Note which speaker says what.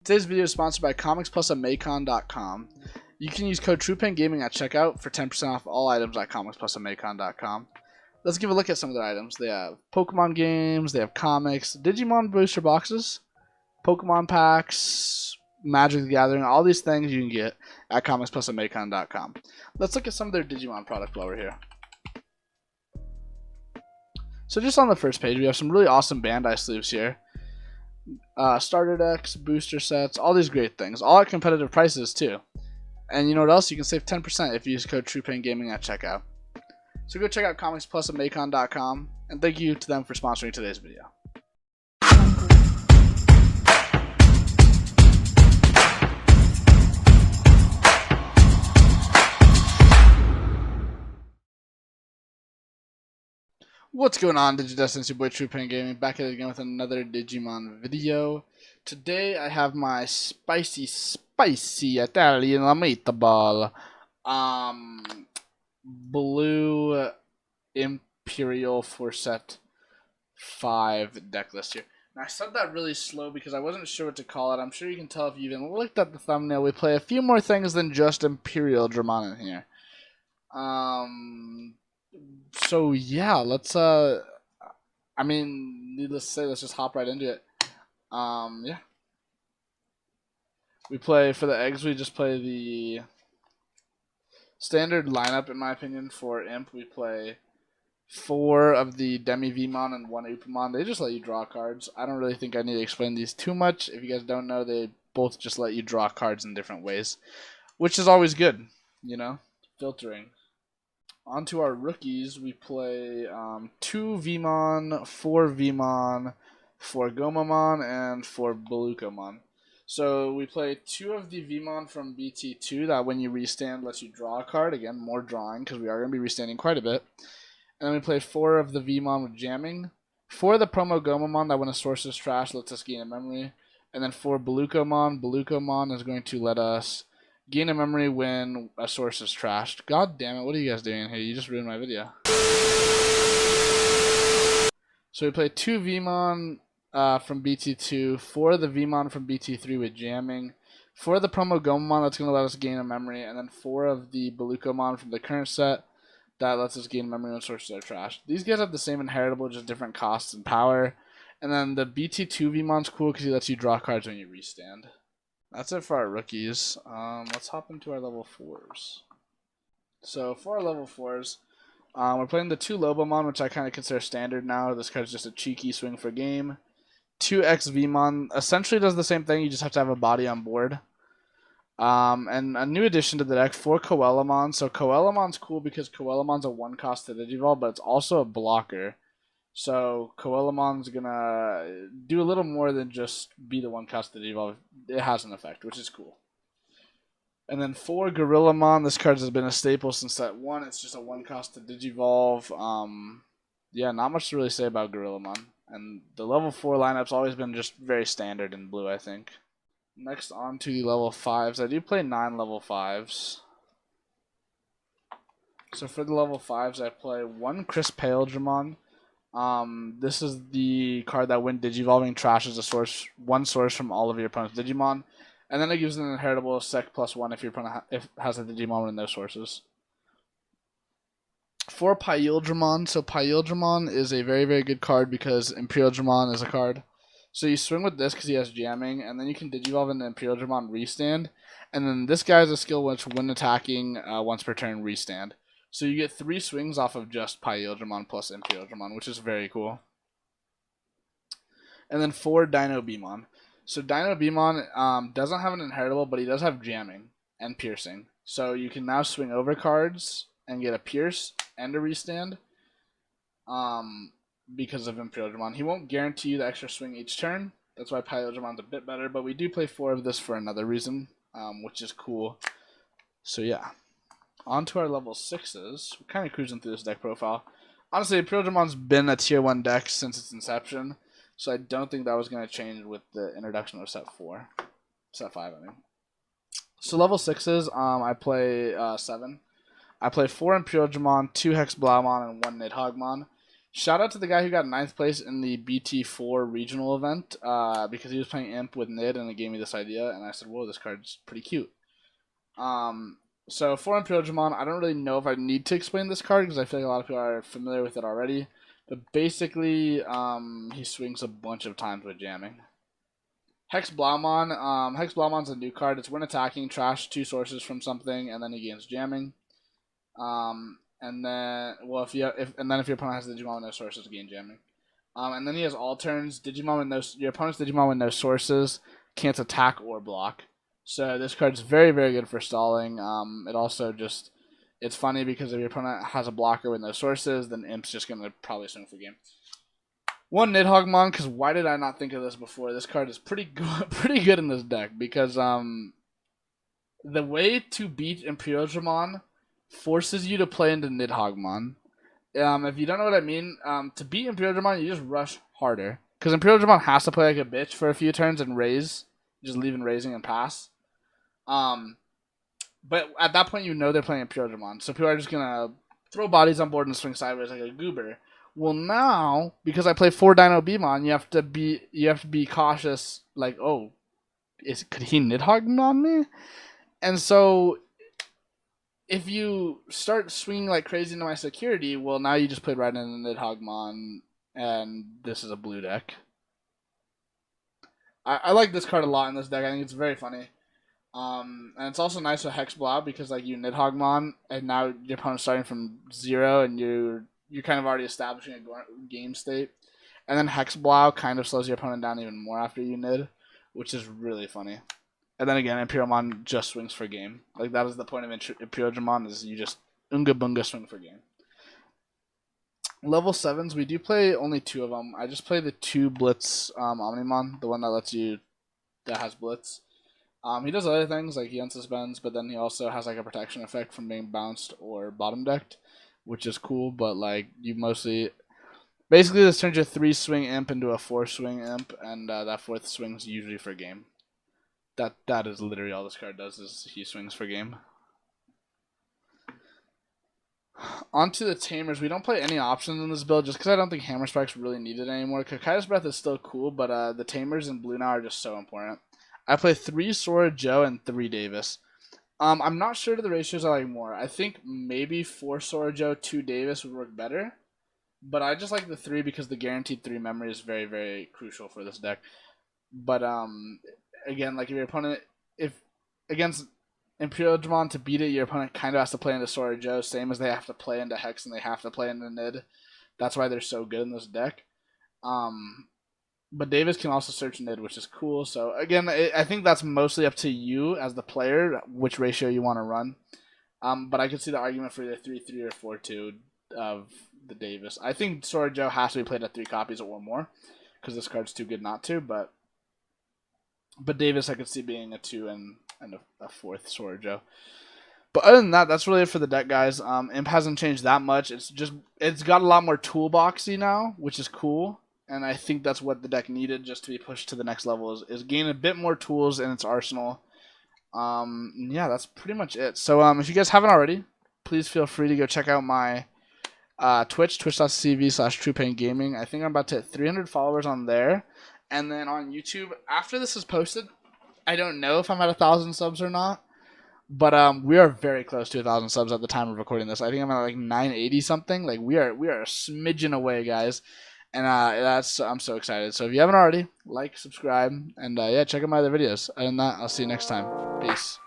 Speaker 1: Today's video is sponsored by comicsplusamacon.com. You can use code TruePenGaming at checkout for 10% off all items at comicsplusamacon.com. Let's give a look at some of their items. They have Pokemon games, they have comics, Digimon booster boxes, Pokemon packs, Magic the Gathering, all these things you can get at comicsplusamacon.com. Let's look at some of their Digimon product while we're here. So just on the first page, we have some really awesome Bandai sleeves here. Starter decks, booster sets, all these great things, all at competitive prices too. And you know what else? You can save 10% if you use code TruePenGaming at checkout. So go check out comicsplusamacon.com, and thank you to them for sponsoring today's video. What's going on, Digidestined? It's your boy TruePenGaming, back at it again with another Digimon video. Today I have my spicy Italian meatball, blue Imperial for set 5 deck list here. And I said that really slow because I wasn't sure what to call it. I'm sure you can tell if you even looked at the thumbnail. We play a few more things than just Imperialdramon in here. So yeah, let's needless to say, let's just hop right into it. Yeah. We play for the eggs, we just play the standard lineup in my opinion for Imp. We play 4 of the Demi Vmon and 1 Upamon. They just let you draw cards. I don't really think I need to explain these too much. If you guys don't know, they both just let you draw cards in different ways, which is always good, you know, filtering. Onto our rookies, we play 2 Vmon, 4 Vmon, 4 Gomamon, and 4 Belucomon. So we play 2 of the Vmon from BT2 that when you restand lets you draw a card. Again, more drawing because we are going to be restanding quite a bit. And then we play 4 of the Vmon with jamming. 4 of the promo Gomamon that when a source is trash lets us gain a memory. And then 4 Belucomon. Belucomon is going to let us gain a memory when a source is trashed. God damn it, what are you guys doing here? You just ruined my video. So we play 2 Vmon from BT2, 4 of the Vmon from BT3 with jamming, 4 of the promo Gomamon that's going to let us gain a memory, and then 4 of the Belucomon from the current set that lets us gain memory when sources are trashed. These guys have the same inheritable, just different costs and power. And then the BT2 Vmon's cool because he lets you draw cards when you restand. That's it for our rookies. Let's hop into our level 4s. So for our level 4s, we're playing the 2 Lobomon, which I kind of consider standard now. This card's just a cheeky swing for game. 2 X Vmon essentially does the same thing, you just have to have a body on board. And a new addition to the deck, 4 Coelamon. So Coelamon's cool because Coelamon's a 1-cost to Digivolve, but it's also a blocker. So Coelamon's gonna do a little more than just be the 1-cost to Digivolve. It has an effect, which is cool. And then 4 Gorillamon. This card has been a staple since set 1. It's just a 1-cost to Digivolve. Yeah, not much to really say about Gorillamon. And the level 4 lineup's always been just very standard in blue, I think. Next on to the level 5s. I do play 9 level 5s. So for the level 5s, I play 1 Imperialdramon. This is the card that when Digivolving trashes a source, 1 source from all of your opponent's Digimon. And then it gives an inheritable Sec +1 if your opponent has a Digimon with no sources. 4 Imperialdramon. So Imperialdramon is a very, very good card because Imperialdramon is a card. So you swing with this because he has jamming, and then you can Digivolve into Imperialdramon restand. And then this guy has a skill which, when attacking once per turn, restand. So you get 3 swings off of just Imperialdramon plus Imperialdramon, which is very cool. And then 4 Dino Beamon. So Dino Beamon doesn't have an inheritable, but he does have jamming and piercing. So you can now swing over cards and get a pierce and a restand because of Imperialdramon. He won't guarantee you the extra swing each turn. That's why Imperialdramon's a bit better, but we do play 4 of this for another reason, which is cool. So yeah. On to our level 6s. We're kind of cruising through this deck profile. Honestly, Imperialdramon's been a tier 1 deck since its inception, so I don't think that was going to change with the introduction of set 5, I mean. So level 6s, I play 7. I play 4 Imperialdramon, 2 Hex Blaumon, and 1 Nidhoggmon. Shout out to the guy who got 9th place in the BT4 regional event because he was playing Imp with Nid and it gave me this idea, and I said, whoa, this card's pretty cute. So for Imperialdramon, I don't really know if I need to explain this card because I feel like a lot of people are familiar with it already. But basically, he swings a bunch of times with jamming. Hex Blaumon. Hex Blaumon's a new card. It's when attacking, trash 2 sources from something, and then he gains jamming. And then, well, if your opponent has Digimon with no sources, gain jamming. And then he has all turns. Your opponent's Digimon with no sources can't attack or block. So this card's very, very good for stalling. It also just, it's funny because if your opponent has a blocker with no sources, then Imp's just gonna probably swing for game. One Nidhoggmon, because why did I not think of this before? This card is pretty good in this deck because the way to beat Imperialdramon forces you to play into Nidhoggmon. If you don't know what I mean, to beat Imperialdramon, you just rush harder. Because Imperialdramon has to play like a bitch for a few turns and raise. Just leave and raising and pass. But at that point, you know they're playing Imperialdramon. So people are just going to throw bodies on board and swing sideways like a goober. Well, now, because I play 4 Dino Beamon, you have to be cautious. Like, oh, could he Nidhoggmon me? And so if you start swinging like crazy into my security, well, now you just played right into Nidhoggmon, and this is a blue deck. I like this card a lot in this deck. I think it's very funny. And it's also nice with Hex Blob because like you Nidhoggmon, and now your opponent's starting from 0, and you're kind of already establishing a game state. And then Hex Blob kind of slows your opponent down even more after you Nid, which is really funny. And then again, Imperialdramon just swings for game. Like that is the point of Imperialdramon, is you just Unga Bunga swing for game. Level 7s, we do play only 2 of them. I just play the 2 Blitz Omnimon, the one that has Blitz. He does other things, like he unsuspends, but then he also has like a protection effect from being bounced or bottom decked, which is cool, but like you mostly... Basically, this turns your 3 swing imp into a 4 swing imp, and that 4th swing's usually for game. That is literally all this card does, is he swings for game. Onto the Tamers. We don't play any options in this build just because I don't think Hammer Strike's really needed anymore. Kakai's Breath is still cool, but the Tamers in blue now are just so important. I play 3 Sora Joe and 3 Davis. I'm not sure to the ratios I like more. I think maybe 4 Sora Joe, 2 Davis would work better. But I just like the 3 because the guaranteed 3 memory is very, very crucial for this deck. But again, like if your opponent, if against Imperialdramon, to beat it, your opponent kind of has to play into Sora Joe, same as they have to play into Hex and they have to play into Nid. That's why they're so good in this deck. But Davis can also search Nid, which is cool. So again, I think that's mostly up to you as the player, which ratio you want to run. But I could see the argument for either 3-3 or 4-2 of the Davis. I think Sora Joe has to be played at 3 copies or more, because this card's too good not to. But Davis I could see being a 2 and a 4th Sora Joe. But other than that, that's really it for the deck, guys. Imp hasn't changed that much. It's got a lot more toolboxy now, which is cool. And I think that's what the deck needed just to be pushed to the next level, is gain a bit more tools in its arsenal. Yeah, that's pretty much it. So if you guys haven't already, please feel free to go check out my twitch.tv/TruePainGaming. I think I'm about to hit 300 followers on there. And then on YouTube, after this is posted, I don't know if I'm at 1,000 subs or not. But we are very close to 1,000 subs at the time of recording this. I think I'm at like 980 something. Like we are a smidgen away, guys. And I'm so excited. So if you haven't already, like, subscribe, and yeah, check out my other videos. Other than that, I'll see you next time. Peace.